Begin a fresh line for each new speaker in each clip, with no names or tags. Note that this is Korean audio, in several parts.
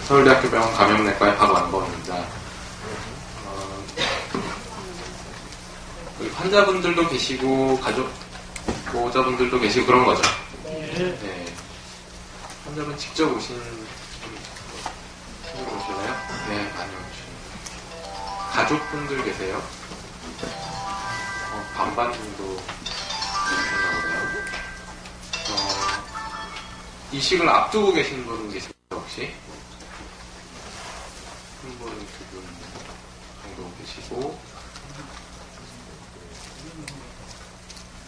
서울대학교 병원 감염내과의 박완범입니다. 환자분들도 계시고 가족 보호자분들도 계시고 그런 거죠. 네. 환자분 직접 오신 분들 오시나요? 네, 많이 오시네요. 가족분들 계세요? 반반 정도 계셨나 보네요. 이식을 앞두고 계신 분 계세요, 혹시? 한 분, 두 분 정도 계시고,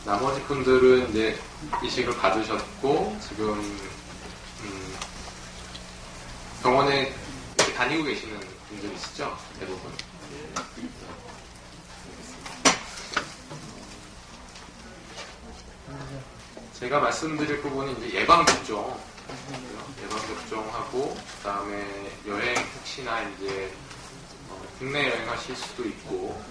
나머지 분들은 이제 이식을 받으셨고, 지금, 병원에 이렇게 다니고 계시는 분들이시죠? 대부분. 제가 말씀드릴 부분은 이제 예방접종하고, 그 다음에 여행 혹시나 이제 국내 여행하실 수도 있고,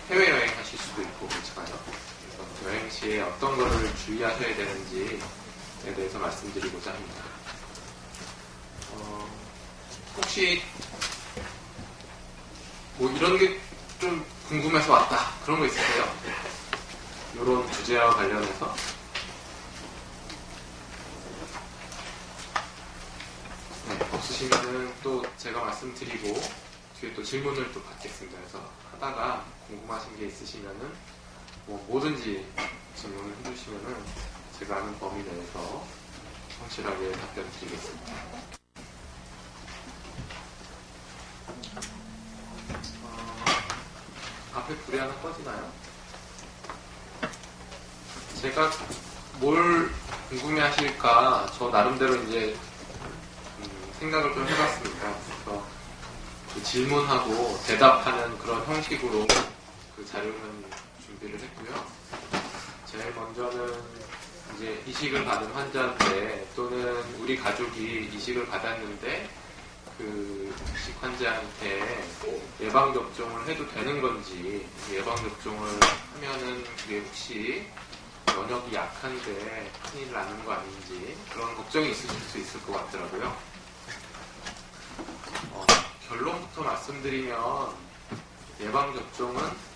해외여행 하실 수도 있고, 그렇잖아요. 그래서 여행 시에 어떤 거를 주의하셔야 되는지에 대해서 말씀드리고자 합니다. 혹시 뭐 이런 게 좀 궁금해서 왔다, 그런 거 있으세요? 이런 주제와 관련해서? 네, 없으시면은 또 제가 말씀드리고 뒤에 또 질문을 또 받겠습니다. 그래서 하다가 궁금하신 게 있으시면은 뭐 뭐든지 질문을 해주시면은 제가 아는 범위 내에서 성실하게 답변 드리겠습니다. 앞에 불이 하나 꺼지나요? 제가 뭘 궁금해 하실까 저 나름대로 이제 생각을 좀 해봤습니다. 그래서 그 질문하고 대답하는 그런 형식으로 그 자료는 준비를 했고요. 제일 먼저는 이제 이식을 받은 환자인데 또는 우리 가족이 이식을 받았는데 그 이식 환자한테 예방접종을 해도 되는 건지, 예방접종을 하면은 그게 혹시 면역이 약한데 큰일 나는 거 아닌지 그런 걱정이 있으실 수 있을 것 같더라고요. 결론부터 말씀드리면 예방접종은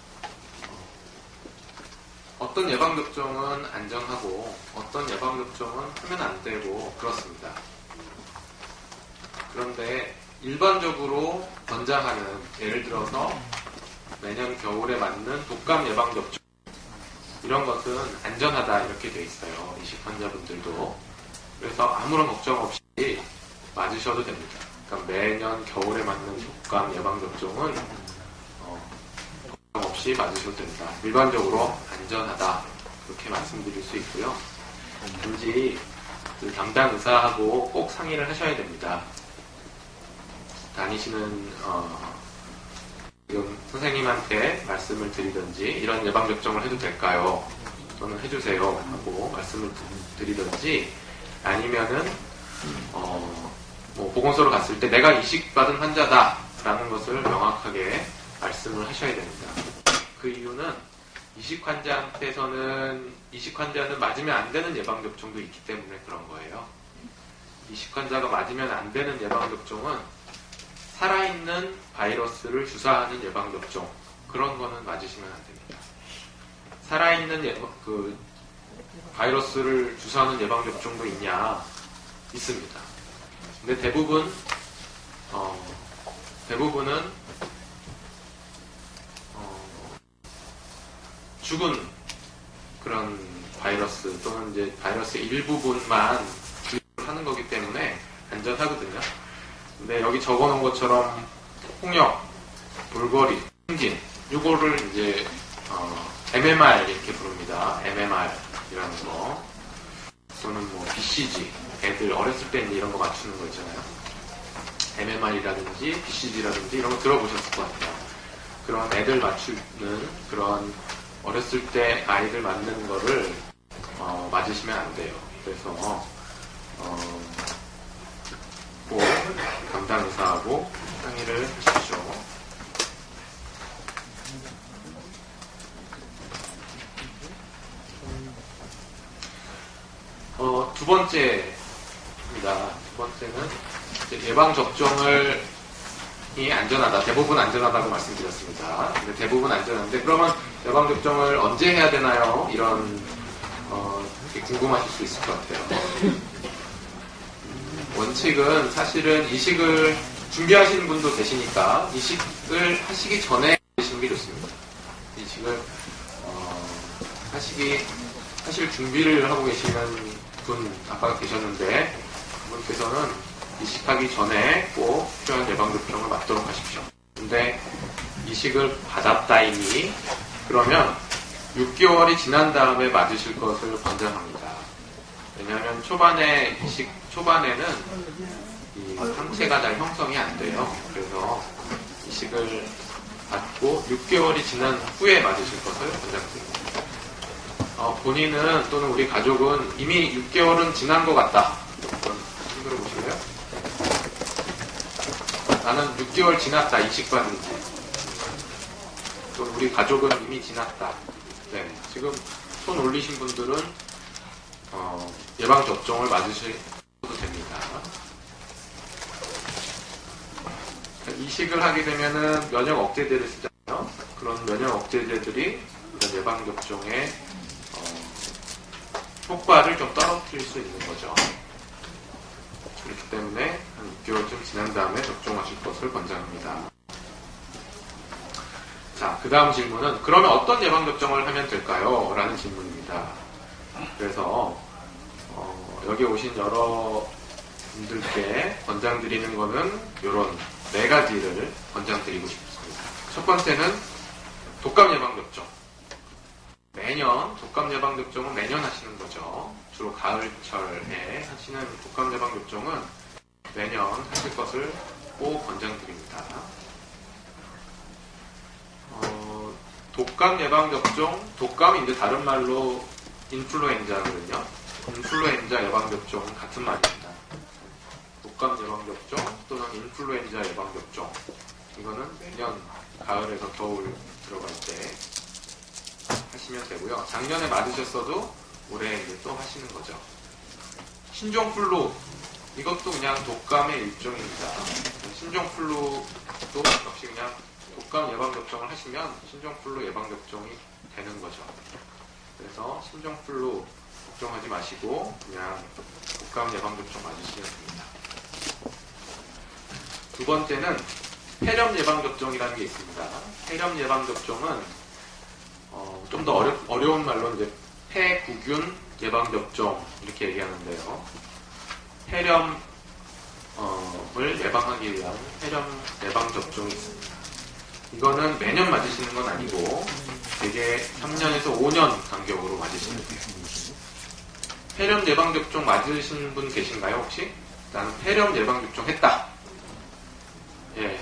어떤 예방접종은 안전하고 어떤 예방접종은 하면 안 되고 그렇습니다. 그런데 일반적으로 권장하는, 예를 들어서 매년 겨울에 맞는 독감 예방접종, 이런 것은 안전하다 이렇게 돼 있어요. 이식 환자분들도. 그래서 아무런 걱정 없이 맞으셔도 됩니다. 그러니까 매년 겨울에 맞는 독감 예방접종은 걱정 없이 맞으셔도 된다. 일반적으로 안전하다 그렇게 말씀드릴 수 있고요. 단지 그 담당 의사하고 꼭 상의를 하셔야 됩니다. 다니시는 지금 선생님한테 말씀을 드리든지 이런 예방접종을 해도 될까요? 또는 해주세요 하고 말씀을 드리든지, 아니면은 뭐 보건소로 갔을 때 내가 이식받은 환자다라는 것을 명확하게 말씀을 하셔야 됩니다. 그 이유는 이식 환자한테서는 이식 환자는 맞으면 안 되는 예방접종도 있기 때문에 그런 거예요. 이식 환자가 맞으면 안 되는 예방접종은 살아있는 바이러스를 주사하는 예방접종, 그런 거는 맞으시면 안 됩니다. 살아있는 그 바이러스를 주사하는 예방접종도 있냐? 있습니다. 근데 대부분은 죽은 그런 바이러스 또는 이제 바이러스의 일부분만 주입을 하는 거기 때문에 안전하거든요. 근데 여기 적어놓은 것처럼 홍역, 볼거리, 풍진, 이거를 이제 MMR 이렇게 부릅니다. MMR이라는 거. 또는 뭐 BCG, 애들 어렸을 때 이런 거 맞추는 거 있잖아요. MMR이라든지 BCG라든지 이런 거 들어보셨을 것 같아요. 그런 애들 맞추는 그런 어렸을 때 아이들 맞는 거를 맞으시면 안 돼요. 그래서 꼭 담당 의사하고 상의를 하십시오. 두 번째입니다. 두 번째는 예방접종이 안전하다, 대부분 안전하다고 말씀드렸습니다. 근데 대부분 안전한데, 그러면 예방접종을 언제 해야 되나요? 이런, 궁금하실 수 있을 것 같아요. 원칙은 사실은 이식을 준비하시는 분도 계시니까, 이식을 하시기 전에 하시는 게 좋습니다. 이식을, 하실 준비를 하고 계시는 분 아까 계셨는데, 그분께서는 이식하기 전에 꼭 필요한 예방접종을 맞도록 하십시오. 근데 이식을 받았다이니 그러면 6개월이 지난 다음에 맞으실 것을 권장합니다. 왜냐하면 이식 초반에는 이 항체가 잘 형성이 안 돼요. 그래서 이식을 받고 6개월이 지난 후에 맞으실 것을 권장드립니다. 본인은 또는 우리 가족은 이미 6개월은 지난 것 같다. 힘들어 보실래요? 나는 6개월 지났다, 이식받은 지. 또 우리 가족은 이미 지났다. 네, 지금 손 올리신 분들은 예방접종을 맞으셔도 됩니다. 이식을 하게 되면은 면역 억제제를 쓰잖아요. 그런 면역 억제제들이 이런 예방접종의 효과를 좀 떨어뜨릴 수 있는 거죠. 그렇기 때문에 한 6개월쯤 지난 다음에 접종하실 것을 권장합니다. 자, 그 다음 질문은 그러면 어떤 예방접종을 하면 될까요? 라는 질문입니다. 그래서 여기 오신 여러 분들께 권장드리는 거는 이런 4가지를 권장드리고 싶습니다. 첫 번째는 독감 예방접종. 매년 독감 예방접종은 매년 하시는 거죠. 주로 가을철에 하시는 독감 예방접종은 매년 하실 것을 꼭 권장드립니다. 독감 예방접종, 독감이 이제 다른 말로 인플루엔자거든요. 인플루엔자 예방접종은 같은 말입니다. 독감 예방접종 또는 인플루엔자 예방접종. 이거는 매년 가을에서 겨울 들어갈 때 하시면 되고요. 작년에 맞으셨어도 올해 이제 또 하시는 거죠. 신종플루, 이것도 그냥 독감의 일종입니다. 신종플루도 역시 그냥 독감 예방접종을 하시면 신종플루 예방접종이 되는 거죠. 그래서 신종플루 걱정하지 마시고 그냥 독감 예방접종 맞으시면 됩니다. 두 번째는 폐렴 예방접종이라는 게 있습니다. 폐렴 예방접종은 좀 더 어려운 말로 이제 폐구균 예방접종 이렇게 얘기하는데요. 폐렴을 예방하기 위한 폐렴 예방접종이 있습니다. 이거는 매년 맞으시는 건 아니고 대개 3년에서 5년 간격으로 맞으시면 돼요. 폐렴 예방접종 맞으신 분 계신가요 혹시? 나는 폐렴 예방접종 했다. 예.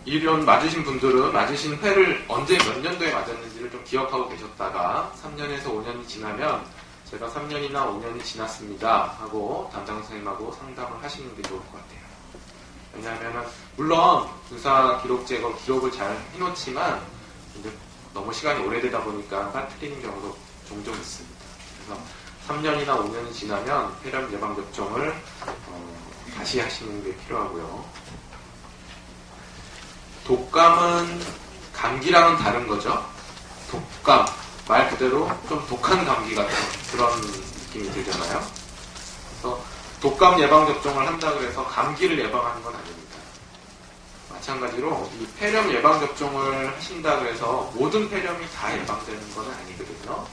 이런 맞으신 분들은 맞으신 회를 언제 몇 년도에 맞았는지를 좀 기억하고 계셨다가 3년에서 5년이 지나면 제가 3년이나 5년이 지났습니다 하고 담당 선생님하고 상담을 하시는 게 좋을 것 같아요. 왜냐하면 물론 의사 기록 제거 기록을 잘 해놓지만 이제 너무 시간이 오래되다 보니까 빠뜨리는 경우도 종종 있습니다. 그래서 3년이나 5년이 지나면 폐렴 예방접종을 다시 하시는 게 필요하고요. 독감은 감기랑은 다른 거죠. 독감, 말 그대로 좀 독한 감기 같은 그런 느낌이 들잖아요. 그래서 독감 예방접종을 한다고 해서 감기를 예방하는 건 아닙니다. 마찬가지로 이 폐렴 예방접종을 하신다고 해서 모든 폐렴이 다 예방되는 건 아니거든요.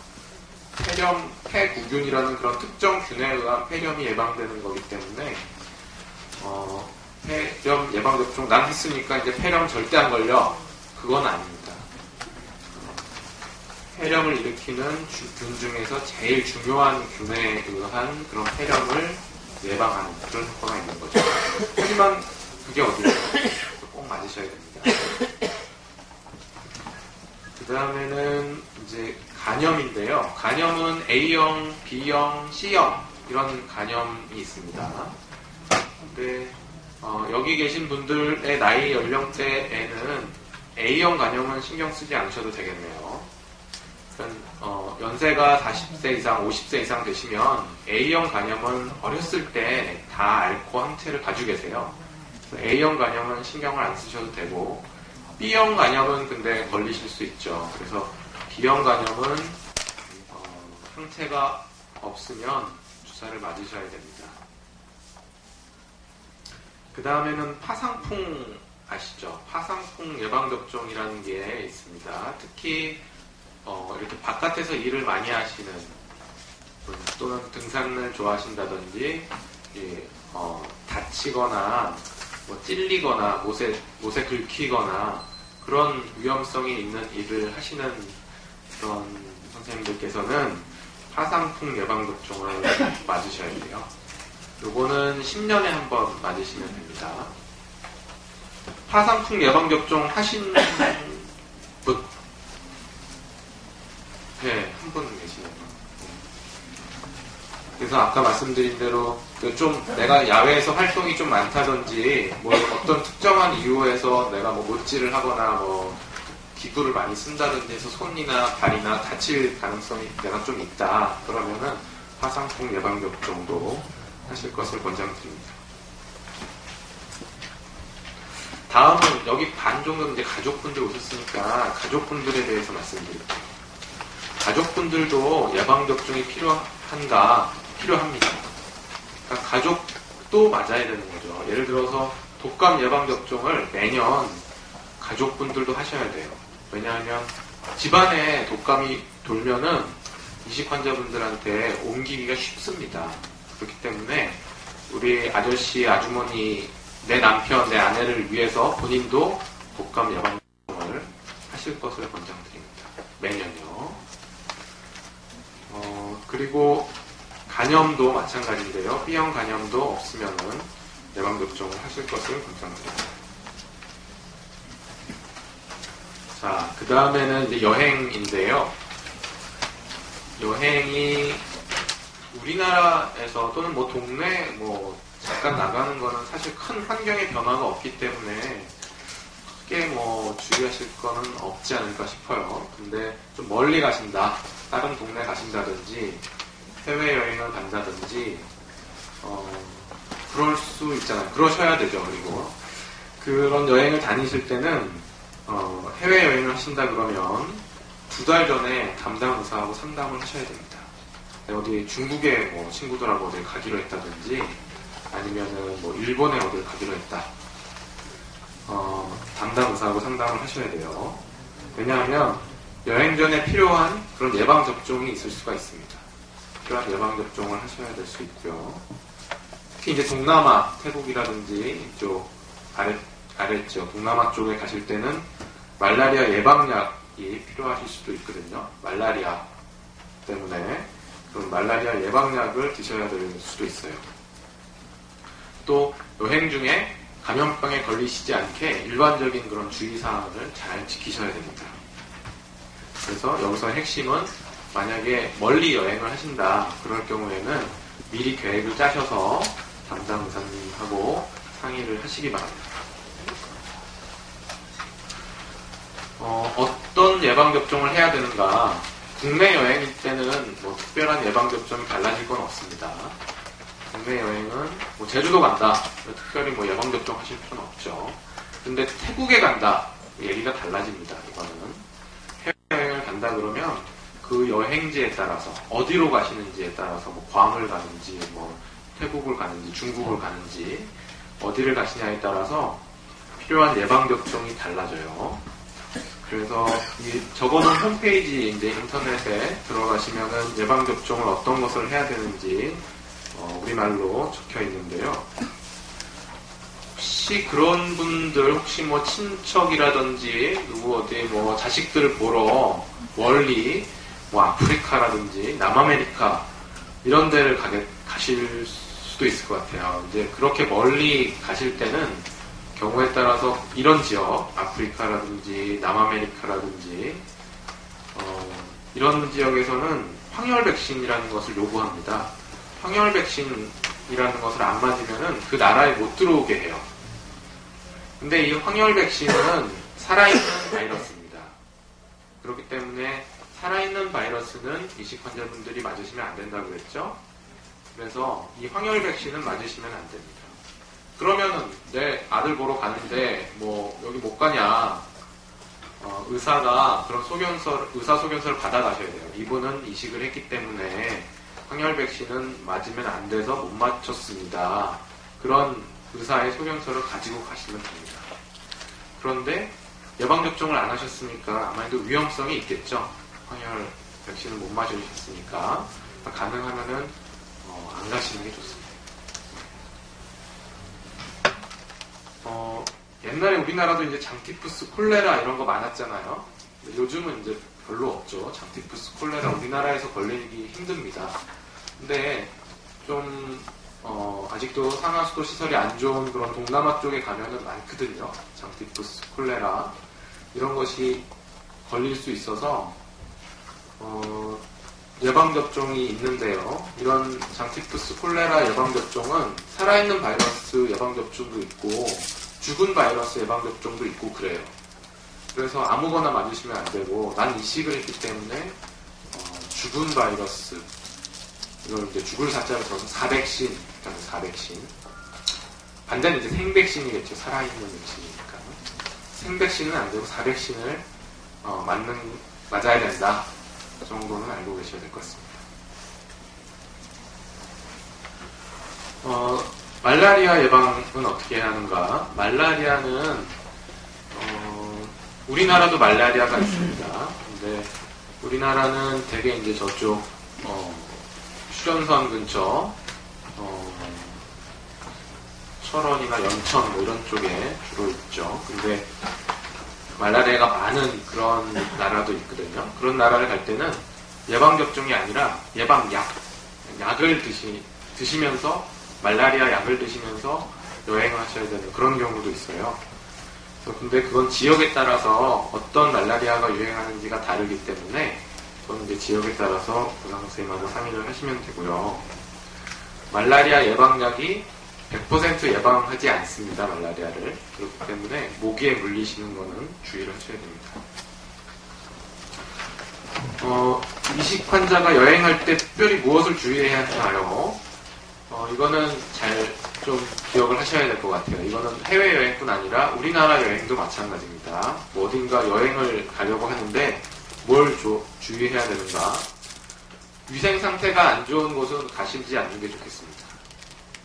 폐구균이라는 그런 특정 균에 의한 폐렴이 예방되는 거기 때문에 폐렴 예방접종 난 했으니까 이제 폐렴 절대 안 걸려. 그건 아닙니다. 폐렴을 일으키는 균 중에서 제일 중요한 균에 의한 그런 폐렴을 예방하는 그런 효과가 있는 거죠. 하지만 그게 어디예요? 꼭 맞으셔야 됩니다. 그 다음에는 이제 간염인데요. 간염은 A형, B형, C형 이런 간염이 있습니다. 근데 여기 계신 분들의 나이 연령대에는 A형 간염은 신경 쓰지 않으셔도 되겠네요. 연세가 40세 이상, 50세 이상 되시면 A형 간염은 어렸을 때 다 앓고 항체를 가지고 계세요. A형 간염은 신경을 안 쓰셔도 되고, B형 간염은 근데 걸리실 수 있죠. 그래서 B형 간염은 항체가 없으면 주사를 맞으셔야 됩니다. 그 다음에는 파상풍 아시죠? 파상풍 예방접종이라는 게 있습니다. 특히 이렇게 바깥에서 일을 많이 하시는 분, 또는 등산을 좋아하신다든지 다치거나 뭐 찔리거나 못에 긁히거나 그런 위험성이 있는 일을 하시는 그런 선생님들께서는 파상풍 예방접종을 맞으셔야 돼요. 요거는 10년에 한 번 맞으시면 됩니다. 파상풍 예방접종 하신 분? 네, 한 분 계시네요. 그래서 아까 말씀드린 대로 좀 내가 야외에서 활동이 좀 많다든지 뭐 어떤 특정한 이유에서 내가 뭐 못질을 하거나 뭐 기구를 많이 쓴다든지 해서 손이나 발이나 다칠 가능성이 내가 좀 있다. 그러면은 파상풍 예방접종도 하실 것을 권장드립니다. 다음은 여기 반 정도 이제 가족분들 오셨으니까 가족분들에 대해서 말씀드릴게요. 가족분들도 예방접종이 필요합니다. 그러니까 가족도 맞아야 되는 거죠. 예를 들어서 독감 예방접종을 매년 가족분들도 하셔야 돼요. 왜냐하면 집안에 독감이 돌면은 이식 환자분들한테 옮기기가 쉽습니다. 그렇기 때문에 우리 아저씨, 아주머니, 내 남편, 내 아내를 위해서 본인도 독감 예방접종을 하실 것을 권장드립니다. 매년요. 그리고 간염도 마찬가지인데요. B형 간염도 없으면은 예방접종을 하실 것을 권장드립니다. 자, 그 다음에는 이제 여행인데요. 여행이 우리나라에서 또는 뭐 동네 뭐 잠깐 나가는 거는 사실 큰 환경의 변화가 없기 때문에 크게 뭐 주의하실 거는 없지 않을까 싶어요. 근데 좀 멀리 가신다, 다른 동네 가신다든지 해외여행을 간다든지 그럴 수 있잖아요. 그러셔야 되죠. 그리고 그런 여행을 다니실 때는 해외여행을 하신다 그러면 2달 전에 담당 의사하고 상담을 하셔야 됩니다. 어디 중국에 뭐 친구들하고 어딜 가기로 했다든지 아니면은 뭐 일본에 어딜 가기로 했다. 담당 의사하고 상담을 하셔야 돼요. 왜냐하면 여행 전에 필요한 그런 예방접종이 있을 수가 있습니다. 필요한 예방접종을 하셔야 될 수 있고요. 특히 이제 동남아, 태국이라든지 이쪽 아래쪽 동남아 쪽에 가실 때는 말라리아 예방약이 필요하실 수도 있거든요. 말라리아 때문에 그런 말라리아 예방약을 드셔야 될 수도 있어요. 또 여행 중에 감염병에 걸리시지 않게 일반적인 그런 주의사항을 잘 지키셔야 됩니다. 그래서 여기서 핵심은 만약에 멀리 여행을 하신다 그럴 경우에는 미리 계획을 짜셔서 담당 의사님하고 상의를 하시기 바랍니다. 어떤 예방접종을 해야 되는가? 국내 여행일 때는 뭐 특별한 예방접종이 달라질 건 없습니다. 국내 여행은 뭐 제주도 간다, 특별히 뭐 예방접종 하실 필요는 없죠. 근데 태국에 간다, 얘기가 달라집니다. 이거는 해외여행을 간다 그러면 그 여행지에 따라서 어디로 가시는지에 따라서 뭐 괌을 가는지 뭐 태국을 가는지 중국을 가는지 어디를 가시냐에 따라서 필요한 예방접종이 달라져요. 그래서 적어놓은 홈페이지 이제 인터넷에 들어가시면은 예방접종을 어떤 것을 해야 되는지 우리말로 적혀 있는데요. 혹시 그런 분들 혹시 뭐 친척이라든지 누구 어디 뭐 자식들 보러 멀리 뭐 아프리카라든지 남아메리카 이런 데를 가실 수도 있을 것 같아요. 이제 그렇게 멀리 가실 때는 경우에 따라서 이런 지역, 아프리카라든지 남아메리카라든지 이런 지역에서는 황열 백신이라는 것을 요구합니다. 황열 백신이라는 것을 안 맞으면은 그 나라에 못 들어오게 해요. 근데 이 황열 백신은 살아있는 바이러스입니다. 그렇기 때문에 살아있는 바이러스는 이식 환자분들이 맞으시면 안 된다고 그랬죠? 그래서 이 황열 백신은 맞으시면 안 됩니다. 그러면은 내 아들 보러 가는데 뭐 여기 못 가냐? 의사가 그런 의사 소견서를 받아가셔야 돼요. 이분은 이식을 했기 때문에 황열 백신은 맞으면 안 돼서 못 맞췄습니다. 그런 의사의 소견서를 가지고 가시면 됩니다. 그런데 예방접종을 안 하셨으니까 아마도 위험성이 있겠죠. 황열 백신을 못 맞으셨으니까 가능하면은 안 가시는 게 좋습니다. 옛날에 우리나라도 이제 장티푸스, 콜레라 이런 거 많았잖아요. 요즘은 이제 별로 없죠. 장티푸스, 콜레라 우리나라에서 걸리기 힘듭니다. 근데 좀 아직도 상하수도 시설이 안 좋은 그런 동남아 쪽에 가면은 많거든요. 장티푸스, 콜레라 이런 것이 걸릴 수 있어서 예방접종이 있는데요. 이런 장티푸스, 콜레라 예방접종은 살아있는 바이러스 예방접종도 있고 죽은 바이러스 예방접종도 있고 그래요. 그래서 아무거나 맞으시면 안 되고 난 이식을 했기 때문에 죽은 바이러스 이걸 이제 죽을 사자를 써서 사백신, 사백신. 반대는 이제 생백신이겠죠. 살아있는 백신이니까. 생백신은 안 되고 사백신을 맞아야 된다. 그 정도는 알고 계셔야 될 것 같습니다. 말라리아 예방은 어떻게 해야 하는가? 말라리아는 우리나라도 말라리아가 있습니다. 근데 우리나라는 되게 이제 저쪽 휴전선 근처 철원이나 연천 뭐 이런 쪽에 주로 있죠. 근데 말라리아가 많은 그런 나라도 있거든요. 그런 나라를 갈 때는 예방접종이 아니라 약을 드시면서 말라리아 약을 드시면서 여행을 하셔야 되는 그런 경우도 있어요. 근데 그건 지역에 따라서 어떤 말라리아가 유행하는지가 다르기 때문에 그건 이제 지역에 따라서 의사 선생님하고 상의를 하시면 되고요. 말라리아 예방약이 100% 예방하지 않습니다. 말라리아를. 그렇기 때문에 모기에 물리시는 거는 주의를 하셔야 됩니다. 이식 환자가 여행할 때 특별히 무엇을 주의해야 하나요? 이거는 잘 좀 기억을 하셔야 될 것 같아요. 이거는 해외여행뿐 아니라 우리나라 여행도 마찬가지입니다. 뭐 어딘가 여행을 가려고 하는데 뭘 주의해야 되는가? 위생 상태가 안 좋은 곳은 가시지 않는 게 좋겠습니다.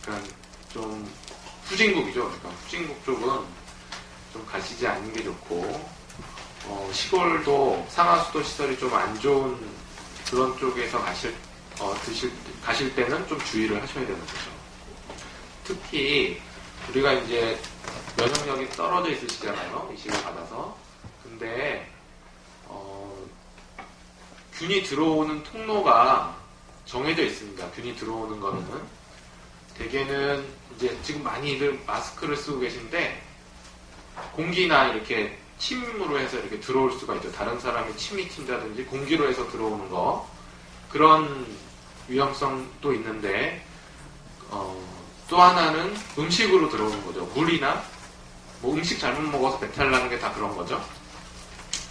그러니까 좀 후진국이죠. 그러니까 후진국 쪽은 좀 가시지 않는 게 좋고 시골도 상하수도 시설이 좀 안 좋은 그런 쪽에서 가실 때는 좀 주의를 하셔야 되는 거죠. 특히 우리가 이제 면역력이 떨어져 있으시잖아요. 이식을 받아서. 근데 균이 들어오는 통로가 정해져 있습니다. 균이 들어오는 거는 대개는 이제 지금 많이들 마스크를 쓰고 계신데 공기나 이렇게 침으로 해서 이렇게 들어올 수가 있죠. 다른 사람이 침이 튄다든지 공기로 해서 들어오는 거 그런 위험성도 있는데 또 하나는 음식으로 들어오는 거죠. 물이나 뭐 음식 잘못 먹어서 배탈 나는 게 다 그런 거죠.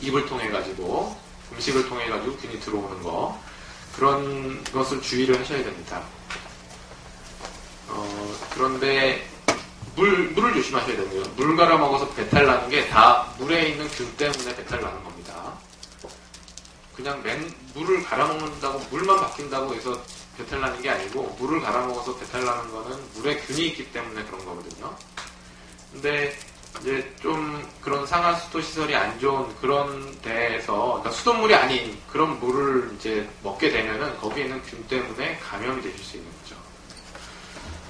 입을 통해 가지고 음식을 통해 가지고 균이 들어오는 거 그런 것을 주의를 하셔야 됩니다. 그런데 물을 조심하셔야 되고요. 물 갈아 먹어서 배탈 나는 게 다 물에 있는 균 때문에 배탈 나는 겁니다. 그냥 물을 갈아 먹는다고 물만 바뀐다고 해서 배탈 나는 게 아니고 물을 갈아 먹어서 배탈 나는 거는 물에 균이 있기 때문에 그런 거거든요. 근데 이제 좀 그런 상하수도 시설이 안 좋은 그런 데에서 그러니까 수돗물이 아닌 그런 물을 이제 먹게 되면은 거기에 있는 균 때문에 감염이 되실 수 있는 거죠.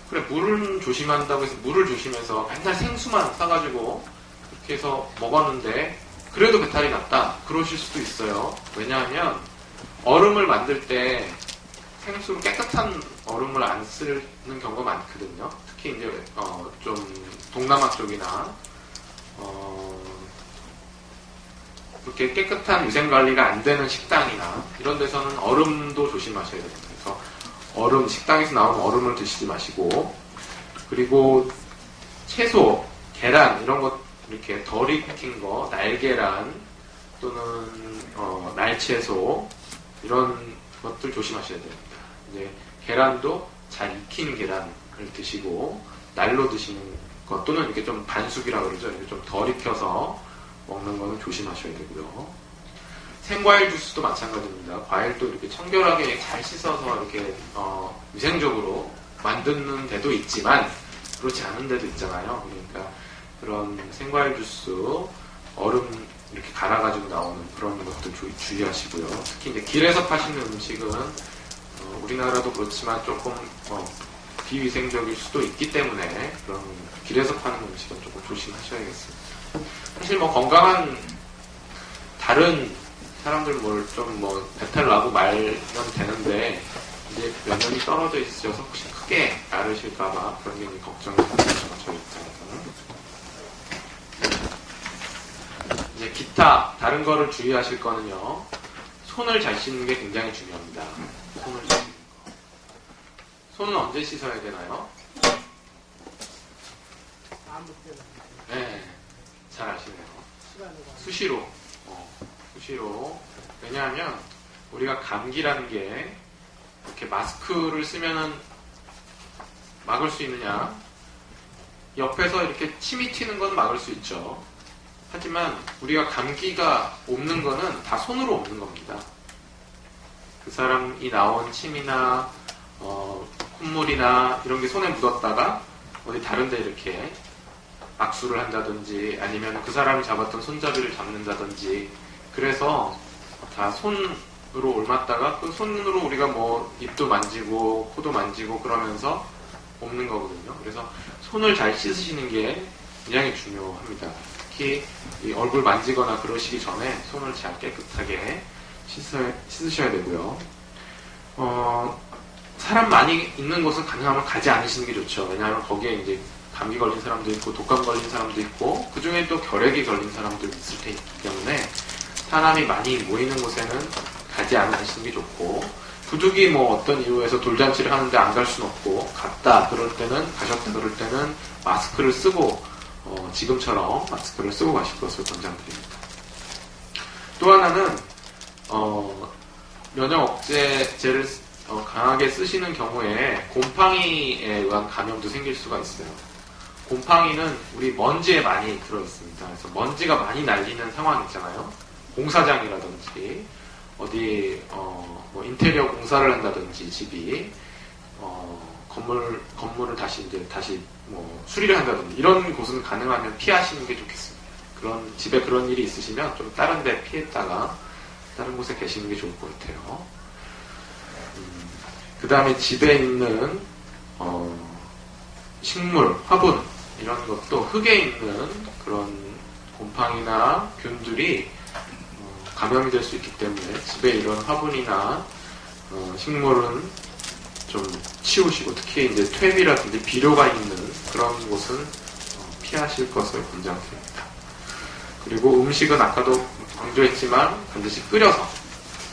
그래 물은 조심한다고 해서 물을 조심해서 맨날 생수만 싸가지고 그렇게 해서 먹었는데 그래도 배탈이 났다 그러실 수도 있어요. 왜냐하면 얼음을 만들 때 생수로 깨끗한 얼음을 안 쓰는 경우가 많거든요. 특히 이제 좀 동남아 쪽이나 그렇게 깨끗한 위생 관리가 안 되는 식당이나 이런 데서는 얼음도 조심하셔야 됩니다. 그래서 식당에서 나오는 얼음을 드시지 마시고 그리고 채소, 계란 이런 것 이렇게 덜 익힌 거, 날계란 또는 날채소 이런 것들 조심하셔야 됩니다. 이제 계란도 잘 익힌 계란을 드시고 날로 드시는 것 또는 이렇게 좀 반숙이라 그러죠. 이렇게 좀 덜 익혀서 먹는 거는 조심하셔야 되고요. 생과일 주스도 마찬가지입니다. 과일도 이렇게 청결하게 잘 씻어서 이렇게 위생적으로 만드는 데도 있지만 그렇지 않은 데도 있잖아요. 그러니까 그런 생과일 주스, 얼음 이렇게 갈아가지고 나오는 그런 것도 주의하시고요. 특히 이제 길에서 파시는 음식은 우리나라도 그렇지만 조금 비위생적일 수도 있기 때문에 그런 길에서 파는 음식은 조금 조심하셔야겠습니다. 사실 뭐 건강한 다른 사람들 배탈 나고 말면 되는데 이제 면역이 떨어져 있으셔서 혹시 크게 앓으실까봐 그런 게 걱정이 되죠. 저희 입장에서는. 이제 기타 다른 거를 주의하실 거는요. 손을 잘 씻는 게 굉장히 중요합니다. 손을 잘 씻는 거. 손은 언제 씻어야 되나요? 네, 잘 아시네요. 수시로. 수시로. 왜냐하면 우리가 감기라는 게 이렇게 마스크를 쓰면은 막을 수 있느냐? 옆에서 이렇게 침이 튀는 건 막을 수 있죠. 하지만 우리가 감기가 옮는 거는 다 손으로 옮는 겁니다. 그 사람이 나온 침이나 콧물이나 이런 게 손에 묻었다가 어디 다른 데 이렇게 악수를 한다든지 아니면 그 사람이 잡았던 손잡이를 잡는다든지 그래서 다 손으로 옮았다가 그 손으로 우리가 뭐 입도 만지고 코도 만지고 그러면서 옮는 거거든요. 그래서 손을 잘 씻으시는 게 굉장히 중요합니다. 특히 이 얼굴 만지거나 그러시기 전에 손을 잘 깨끗하게 씻으셔야 되고요. 사람 많이 있는 곳은 가능하면 가지 않으시는 게 좋죠. 왜냐하면 거기에 이제 감기 걸린 사람도 있고 독감 걸린 사람도 있고 그 중에 또 결핵이 걸린 사람도 있을 테기 때문에 사람이 많이 모이는 곳에는 가지 않으시는 게 좋고 부득이 뭐 어떤 이유에서 돌잔치를 하는데 안 갈 수는 없고 가셨다 그럴 때는 마스크를 쓰고 지금처럼 마스크를 쓰고 가실 것을 권장드립니다. 또 하나는 면역 억제제를 강하게 쓰시는 경우에 곰팡이에 의한 감염도 생길 수가 있어요. 곰팡이는 우리 먼지에 많이 들어있습니다. 그래서 먼지가 많이 날리는 상황 있잖아요. 공사장이라든지 어디 뭐 인테리어 공사를 한다든지 집이 건물을 다시 뭐 수리를 한다든지 이런 곳은 가능하면 피하시는 게 좋겠습니다. 그런 집에 그런 일이 있으시면 좀 다른 데 피했다가 다른 곳에 계시는 게 좋을 것 같아요. 그 다음에 집에 있는 식물, 화분 이런 것도 흙에 있는 그런 곰팡이나 균들이 감염이 될 수 있기 때문에 집에 이런 화분이나 식물은 좀 치우시고 특히 이제 퇴비라든지 비료가 있는 그런 곳은 피하실 것을 권장드립니다. 그리고 음식은 아까도 강조했지만 반드시 끓여서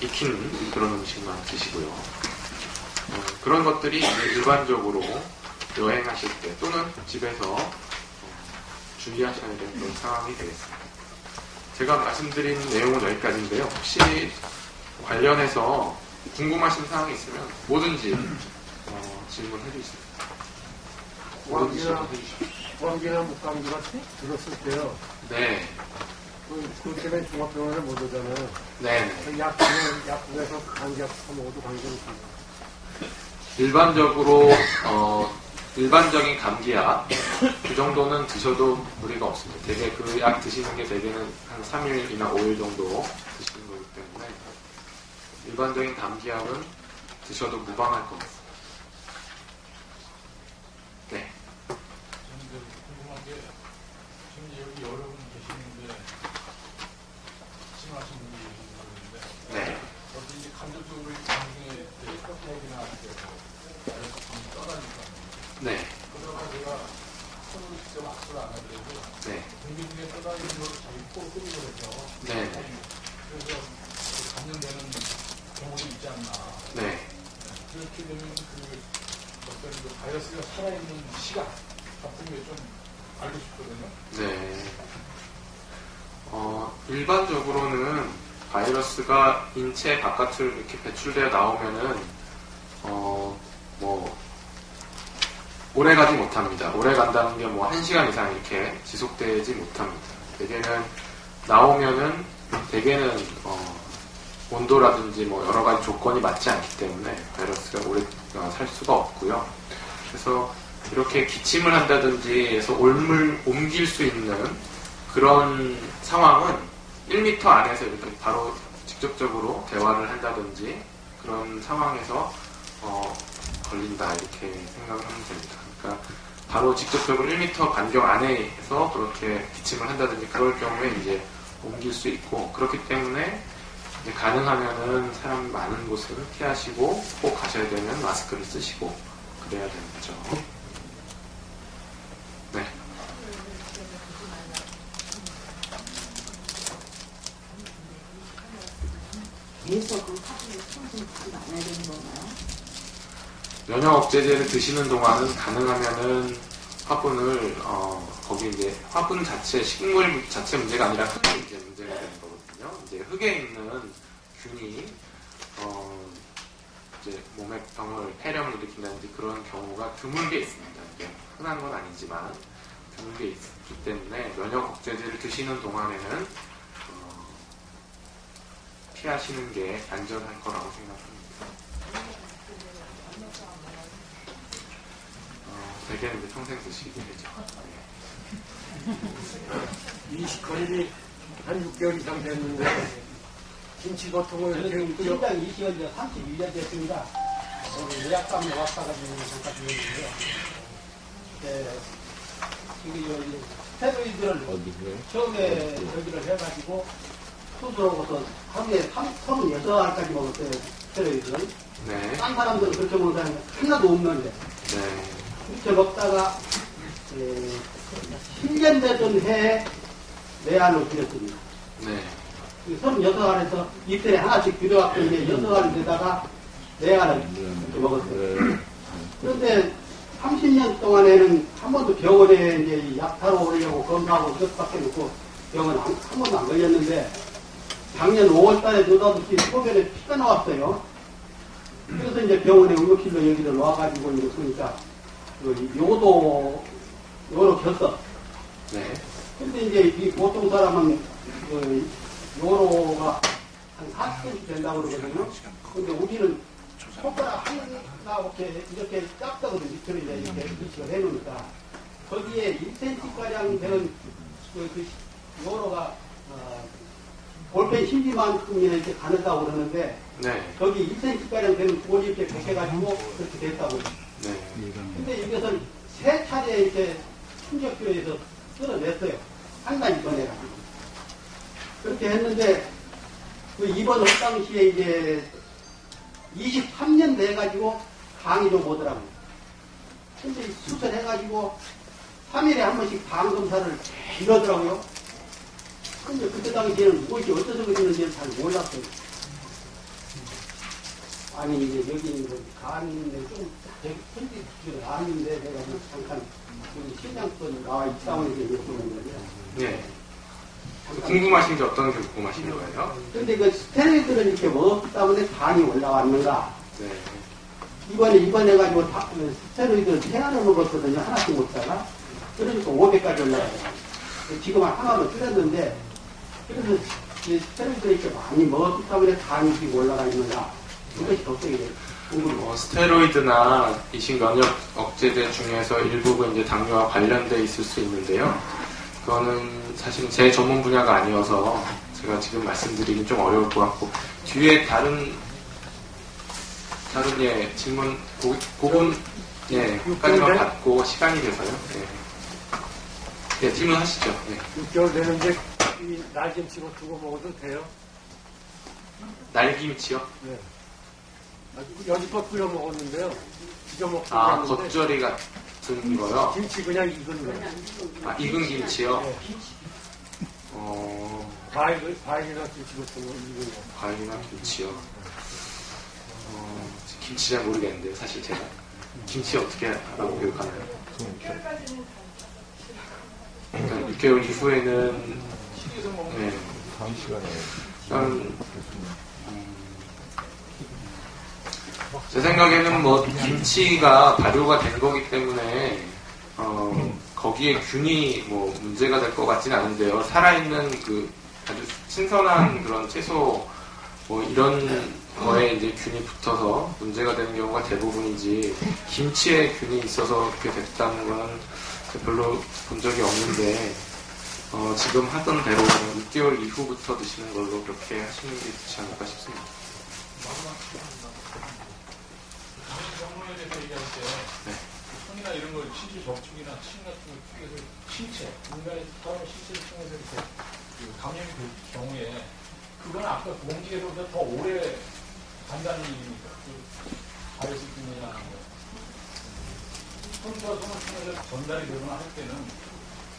익힌 그런 음식만 드시고요. 그런 것들이 일반적으로 여행하실 때 또는 집에서 주의하셔야 되는 그런 상황이 되겠습니다. 제가 말씀드린 내용은 여기까지인데요. 혹시 관련해서 궁금하신 사항이 있으면 뭐든지 질문해 주십시오.
감기나 목감기 같이 들었을 때요.
네.
그 때문에 종합병원에 못 오잖아요.
네.
약국에서 감기약 사먹어도 관계는 없습니다.
일반적인 감기약 그 정도는 드셔도 무리가 없습니다. 대개 그 약 드시는 게 대개는 한 3일이나 5일 정도 드시는 거기 때문에 일반적인 감기약은 드셔도 무방할 것 같습니다. 네.
궁금한 게 지금 여기 여러 분 계시는데 심하신 분이 계시는데
네.
어디 이제 감정적으로 감정에 혈액이나 떠나니까
네.
그러다가 제가 손으로 직접 악수를 안 하더라도
네.
공기 중에 떠다니는 걸 자기 코로 끓이거든요.
네.
그래서 감염되는 경우도 있지 않나.
네.
그렇게 되면 어떤 바이러스가 살아있는 시간 같은 게 좀 알고 싶거든요.
네. 일반적으로는 바이러스가 인체 바깥으로 이렇게 배출되어 나오면은, 오래 가지 못합니다. 오래 간다는 게 1시간 이상 이렇게 지속되지 못합니다. 대개는, 온도라든지 여러 가지 조건이 맞지 않기 때문에 바이러스가 오래 살 수가 없고요. 그래서 이렇게 기침을 한다든지 해서 옮길 수 있는 그런 상황은 1m 안에서 이렇게 바로 직접적으로 대화를 한다든지 그런 상황에서 걸린다 이렇게 생각을 하면 됩니다. 그러니까 바로 직접적으로 1m 간격 안에서 그렇게 기침을 한다든지 그럴 경우에 이제 옮길 수 있고 그렇기 때문에 이제 가능하면은 사람 많은 곳을 피하시고 꼭 가셔야 되면 마스크를 쓰시고 그래야 되는 거죠. 네.
그래서 그 화분을 평생 가지 않아야 되는 건가요?
면역 억제제를 드시는 동안은 가능하면은 화분을 거기 이제 화분 자체 식물 자체 문제가 아니라 흙이 이제 문제가 되는 거거든요. 이제 흙에 있는 균이 이제 몸에 폐렴을 일으킨다든지 그런 경우가 드물게 있습니다. 이게 흔한 건 아니지만 드물게 있기 때문에 면역 억제제를 드시는 동안에는 피하시는 게 안전할 거라고 생각합니다. 대개는 이제 평생 드시게 되죠.
이식헌일이 한 6개월 이상 됐는데 김치 같은 거 이렇게
시장 20년 31년 됐습니다. 예약감 왔다가지고 잠깐 들었는데요. 지금 스테로이드를 처음에 저기를 해가지고 수술하고서 하루에 36알까지 먹었어요. 스테로이드를.
네.
딴 사람들은 그렇게 먹는 사람이 하나도 없는데
네.
그렇게 먹다가 10년 되던 해에 내안을 드렸습니다.
네.
36알에서 이틀에 하나씩 들여갖고 이제 6알 되다가 내안을 이렇게 먹었어요. 그런데 30년 동안에는 한 번도 병원에 이제 약 타러 오려고 검사하고 이것밖에 놓고 병원 한 번도 안 걸렸는데 작년 5월달에 느닷없이 소변에 피가 나왔어요. 그래서 이제 병원에 응급실로 여기를 와가지고 이제 보니까 요로 겼어.
네.
근데 이제 이 보통 사람은 요로가 한 40cm 된다고 그러거든요. 근데 우리는 손가락 하나 이렇게 작다거든. 밑으로 이제 이렇게 위치를 해놓으니까 거기에 1cm가량 되는 그 요로가 볼펜 심지만큼이나 이렇게 가는다고 그러는데
네.
거기 1cm가량 되는 볼이 이렇게 베껴가지고 그렇게 됐다고.
네.
근데 이것을 3차례 이렇게 충격교에서 끌어냈어요. 한 가지 꺼내가지고. 그렇게 했는데, 그 입원할 당시에 이제 23년 돼가지고 강이 좀 오더라고요. 근데 수술해가지고 3일에 한 번씩 방 검사를 이러더라고요. 근데 그때 당시에는 무엇이 어디서 그러는지를 잘 몰랐어요. 아니, 이제 여기 있는 거, 간인데 좀, 편집을 아는데 내가 잠깐, 여기 신장권 나와 있다고 이렇게 여쭤보는 거죠.
네. 궁금하신 게 어떤 게 궁금하신 거예요?
근데 그 스테로이드를 이렇게 먹었기 때문에 간이 올라왔는가?
네.
이번에 입원해가지고 스테로이드를 3알을 먹었거든요. 하나씩 먹다가. 그러니까 500까지 올라가요. 지금은 하나로 줄였는데, 그래서 이 스테로이드를 이렇게 많이 먹었기 때문에 간이 지금 올라가 있는가? 이것이 걱정이 돼요.
스테로이드나 이식 면역 억제제 중에서 일부분 이제 당뇨와 관련돼 있을 수 있는데요. 그거는 사실 제 전문 분야가 아니어서 제가 지금 말씀드리긴 좀 어려울 것 같고 뒤에 다른 질문 그분 까지만 받고 시간이 돼서요. 네, 질문하시죠. 네.
6개월 되는데 이 날김치로 두고 먹어도 돼요?
날김치요?
네. 여지껏 끓여 먹었는데요. 지져 먹고
겉절이 같은 거요?
김치 그냥 익은 거.
익은 김치요?
네. 과일이나 김치 같은 거 익은 거.
과일이나 김치요? 김치 잘 모르겠는데요, 사실 제가. 김치 어떻게 하라고 교육하나요? 그러니까 6개월 이후에는
튀겨서 먹는
네.
다음 시간에
일단, 제 생각에는 뭐 김치가 발효가 된 거기 때문에 거기에 균이 뭐 문제가 될 것 같지는 않은데요. 살아있는 그 아주 신선한 그런 채소 뭐 이런 거에 이제 균이 붙어서 문제가 되는 경우가 대부분이지 김치에 균이 있어서 그렇게 됐다는 거는 별로 본 적이 없는데 지금 하던 대로 6개월 이후부터 드시는 걸로 그렇게 하시는 게 좋지 않을까 싶습니다.
정로에 대해서 얘기할 때
네.
손이나 이런 걸 신체 접촉이나 침 같은 걸 통해서 신체, 인간의 사람의 신체를 통해서 이렇게 그 감염이 될 경우에 그건 아까 공기에서보다 더 오래 간다는 얘기입니까? 그 바이러스 때문이나 손과 손을 통해서 전달이 되거나 할 때는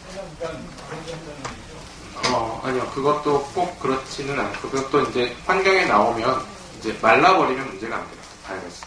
항상 그런 게 한다는 얘기죠.
아니요. 그것도 꼭 그렇지는 않고 그것도 이제 환경에 나오면 이제 말라버리면 문제가 안 돼요. 바이러스.